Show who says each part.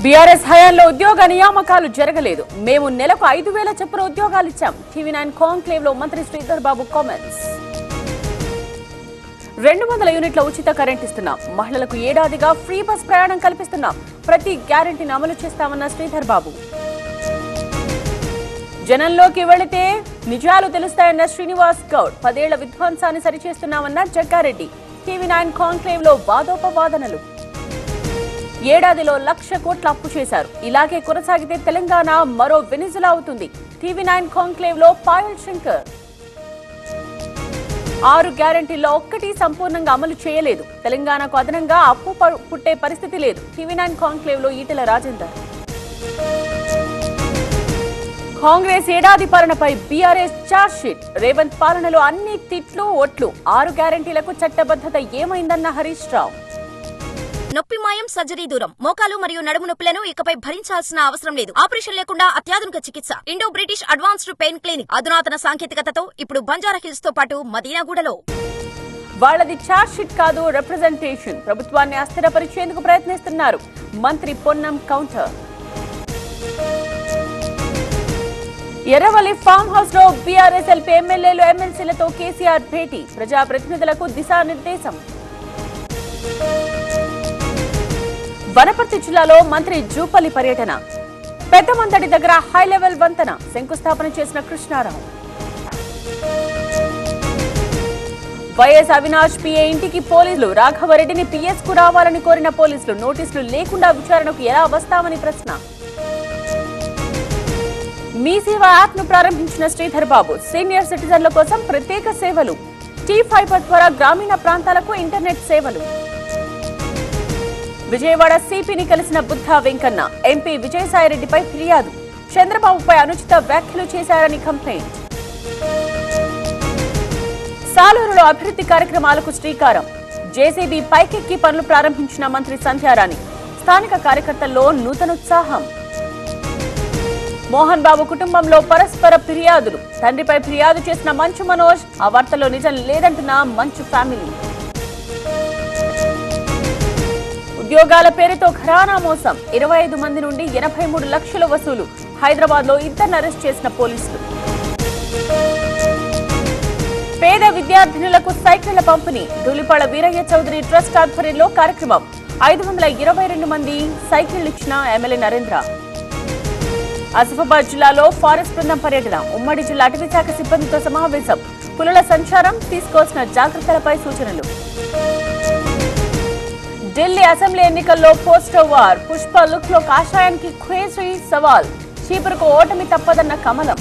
Speaker 1: BRS హయాంలో ఉద్యోగ నియామకాలు జరగలేదు. మేము నెలకు 5,000 చొప్పున ఉద్యోగాలు ఇచ్చాం. టీవీ9 కాంక్లేవ్ లో మంత్రి శ్రీధర్ బాబు కామెంట్స్. 200 యూనిట్ల ఉచిత కరెంట్ ఇస్తున్నాం. మహిళలకు ఏడాదిగా ఫ్రీ బస్ ప్రయాణం కల్పిస్తున్నాం. ప్రతి గ్యారెంటీని అమలు చేస్తామన్న శ్రీధర్ బాబు. జనంలోకి వెళితే నిజాలు తెలుస్తాయన్న శ్రీనివాస్ గౌడ్. 10 ఏళ్ల విధ్వంసాన్ని సరిచేస్తున్నామన్న జగ్గారెడ్డి. టీవీ9 కాంక్లేవ్ లో వాదోపవాదనలు. ఏడాదిలో 1,00,000 కోట్ల అప్పు చేశారు. ఇలాగే కొనసాగితే తెలంగాణ మరో వెనిజులా అవుతుంది. టీవీ9 కాంక్లేవ్ లో పాయల్ శంకర్. 6 గ్యారెంటీల్లో ఒక్కటి సంపూర్ణంగా అమలు చేయలేదు. తెలంగాణకు అదనంగా అప్పు పుట్టే పరిస్థితి లేదు. టీవీ9 కాంక్లేవ్ లో ఈటెల రాజేందర్. కాంగ్రెస్ ఏడాది పాలనపై బీఆర్ఎస్ చార్జ్ షీట్. రేవంత్ పాలనలో అన్ని తిట్లు ఒట్లు. 6 గ్యారెంటీలకు చట్టబద్ధత ఏమైందన్న హరీష్ రావు.
Speaker 2: నొప్పి మాయం, సర్జరీ దూరం. మోకాలు మరియు నడుము నొప్పులను ఇకపై భరించాల్సిన అవసరం లేదు. ఆపరేషన్ లేకుండా అత్యాధునిక చికిత్స. Indo British advanced pain clinic. అధునాతన సాంకేతికతతో ఇప్పుడు బంజారా హిల్స్ తో పాటు మదీనాగూడలో.
Speaker 1: వాళ్లది చార్జ్ షీట్ కాదు, రిప్రజెంటేషన్. ప్రభుత్వాన్ని అస్థిరపరిచేందుకు ప్రయత్నిస్తున్నారు. మంత్రి Ponnam counter. Erravalli farm house లో బీఆర్ఎస్ ఎల్పీ ఎమ్మెల్యేలు ఎమ్మెల్సీలతో కేసీఆర్ భేటీ. ప్రజాప్రతినిధులకు దిశానిర్దేశం. వనపర్తి జిల్లాలో మంత్రి జూపల్లి పర్యటన. పెద్దమందడి దగ్గర హైలెవెల్ వంతెన శంకుస్థాపన చేసిన కృష్ణారావు. వైఎస్ అవినాష్ పిఏ ఇంటికి పోలీసులు. రాఘవరెడ్డిని పిఎస్ కు రావాలని కోరిన పోలీసులు. నోటీసులు లేకుండా విచారణకు ఎలా వస్తామని ప్రశ్న. మీ సేవ యాప్ ను ప్రారంభించిన శ్రీధర్ బాబు. సీనియర్ సిటిజన్ల కోసం ప్రత్యేక సేవలు. T5 ద్వారా గ్రామీణ ప్రాంతాలకు ఇంటర్నెట్ సేవలు. విజయవాడ సిపిని కలిసిన బుద్ధా వెంకన్న. ఎంపీ విజయసాయిరెడ్డిపై ఫిర్యాదు. చంద్రబాబుపై అనుచిత వ్యాఖ్యలు చేశారని కంప్లైంట్. సాలూరులో అభివృద్ధి కార్యక్రమాలకు శ్రీకారం. జేసీబీ పైకెక్కి పనులు ప్రారంభించిన మంత్రి సంధ్యారాణి. స్థానిక కార్యకర్తల్లో నూతనోత్సాహం. మోహన్ బాబు కుటుంబంలో పరస్పర ఫిర్యాదులు. తండ్రిపై ఫిర్యాదు చేసిన మంచు మనోజ్. ఆ వార్తలో నిజం లేదంటున్న మంచు ఫ్యామిలీ. ఉద్యోగాల పేరుతో ఘరానా మోసం. 25 మంది నుండి 83 లక్షల వసూలు. హైదరాబాద్ లో 2 అరెస్ట్ చేసిన పోలీసులు. పేద విద్యార్థినులకు సైకిళ్ల పంపిణీ. ధూళిపాళ వీరయ్య చౌదరి ట్రస్ట్ ఆధ్వర్యంలో కార్యక్రమం. 522 మంది సైకిళ్లు ఇచ్చిన ఎమ్మెల్యే నరేంద్ర. ఆసిఫాబాద్ జిల్లాలో ఫారెస్ట్ బృందం పర్యటన. ఉమ్మడి జిల్లా అటవీ శాఖ సిబ్బందితో సమావేశం. పులుల సంచారం, తీసుకోవాల్సిన జాగ్రత్తలపై సూచనలు. ఢిల్లీ అసెంబ్లీ ఎన్నికల్లో పోస్టర్ వార్. పుష్ప లుక్ లో కాషాయానికి ఖేసరి సవాల్. చీపురుకు ఓటమి తప్పదన్న కమలం.